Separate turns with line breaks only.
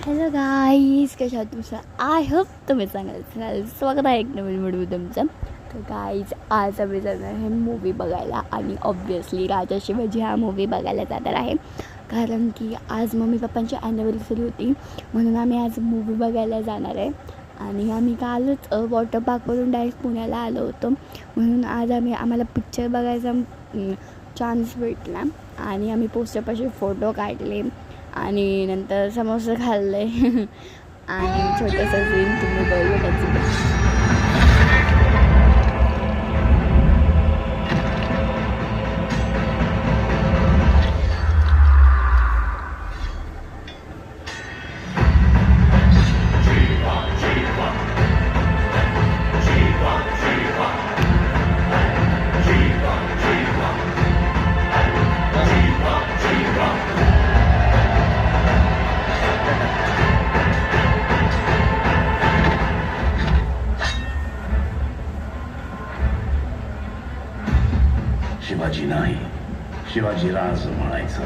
Hello guys, कशा आहात तुमचं? आय होप तुम्ही चांगलं. स्वागत आहे एक नवीन व्हिडिओ तुमचं. तर गाईज, आज आम्ही जाणार आहे मूवी बघायला आणि ऑब्व्हियसली राजा शिवाजी हा मूवी बघायला जाणार आहे. कारण की आज मम्मी पप्पांची ॲनिव्हर्सरी होती, म्हणून आम्ही आज मूवी बघायला जाणार आहे. आणि आम्ही कालच वॉटर पार्कवरून डायरेक्ट पुण्याला आलो होतो, म्हणून आज आम्हाला पिक्चर बघायचा चान्स भेटला आणि आम्ही पोस्टरपाशी फोटो काढले आणि नंतर समोसे खाल्ले आणि छोटंसं सीन तुम्ही बघू त्याची.
शिवाजी नाही, शिवाजी राज म्हणायचं.